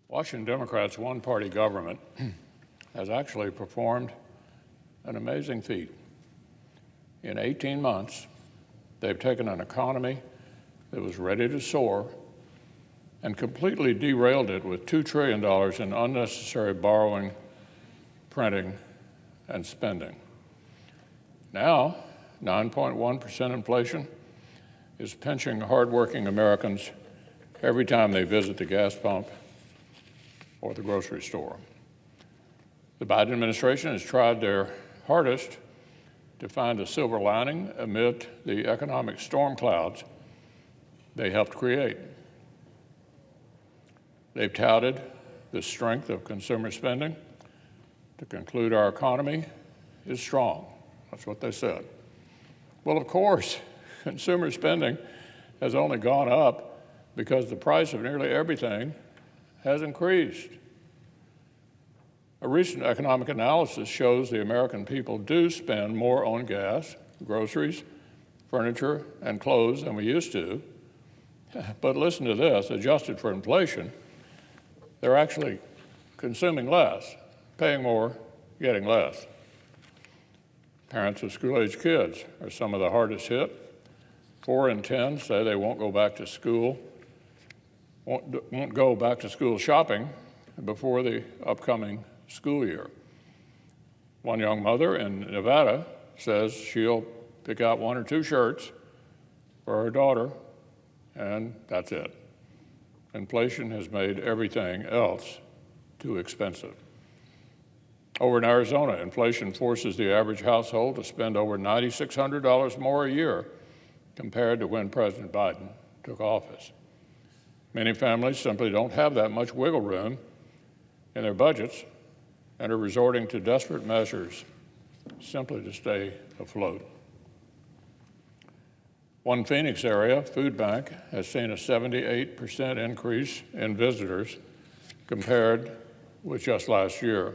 Washington Democrats' one-party government has actually performed an amazing feat. In 18 months, they've taken an economy that was ready to soar and completely derailed it with $2 trillion in unnecessary borrowing, printing, and spending. Now, 9.1% inflation is pinching hardworking Americans every time they visit the gas pump or the grocery store. The Biden administration has tried their hardest to find a silver lining amid the economic storm clouds they helped create. They've touted the strength of consumer spending to conclude our economy is strong. That's what they said. Well, of course, consumer spending has only gone up because the price of nearly everything has increased. A recent economic analysis shows the American people do spend more on gas, groceries, furniture, and clothes than we used to. But listen to this, adjusted for inflation, they're actually consuming less, paying more, getting less. Parents of school-age kids are some of the hardest hit. 4 in 10 say they won't go back to school shopping before the upcoming school year. One young mother in Nevada says she'll pick out 1 or 2 shirts for her daughter, and that's it. Inflation has made everything else too expensive. Over in Arizona, inflation forces the average household to spend over $9,600 more a year compared to when President Biden took office. Many families simply don't have that much wiggle room in their budgets and are resorting to desperate measures simply to stay afloat. One Phoenix area food bank has seen a 78% increase in visitors compared with just last year.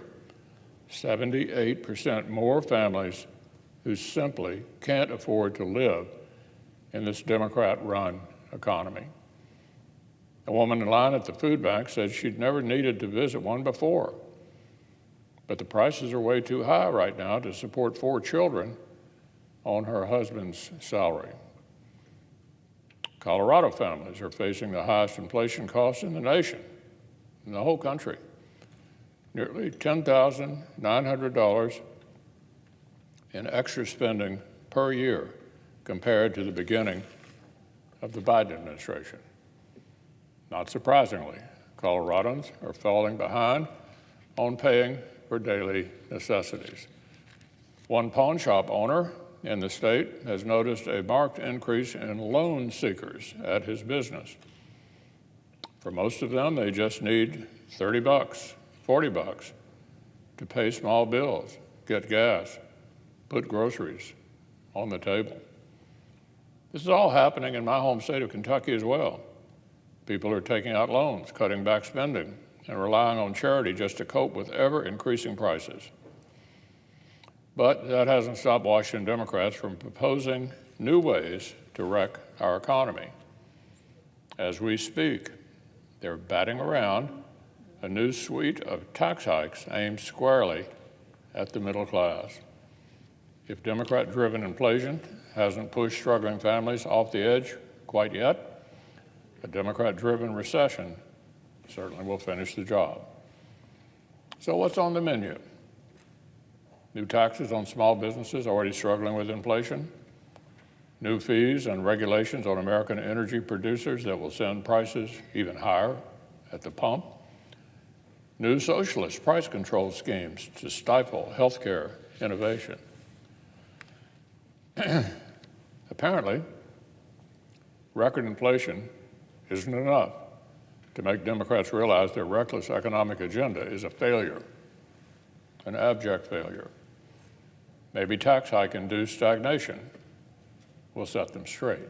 78% more families who simply can't afford to live in this Democrat-run economy. A woman in line at the food bank said she'd never needed to visit one before, but the prices are way too high right now to support 4 children on her husband's salary. Colorado families are facing the highest inflation costs in the nation, in the whole country. Nearly $10,900 in extra spending per year compared to the beginning of the Biden administration. Not surprisingly, Coloradans are falling behind on paying for daily necessities. One pawn shop owner in the state has noticed a marked increase in loan seekers at his business. For most of them, they just need $30, $40 to pay small bills, get gas, put groceries on the table. This is all happening in my home state of Kentucky as well. People are taking out loans, cutting back spending, and relying on charity just to cope with ever-increasing prices. But that hasn't stopped Washington Democrats from proposing new ways to wreck our economy. As we speak, they're batting around a new suite of tax hikes aimed squarely at the middle class. If Democrat-driven inflation hasn't pushed struggling families off the edge quite yet, a Democrat-driven recession certainly will finish the job. So what's on the menu? New taxes on small businesses already struggling with inflation, new fees and regulations on American energy producers that will send prices even higher at the pump, new socialist price control schemes to stifle healthcare innovation. Apparently, record inflation isn't enough to make Democrats realize their reckless economic agenda is a failure, an abject failure. Maybe tax hike-induced stagnation will set them straight.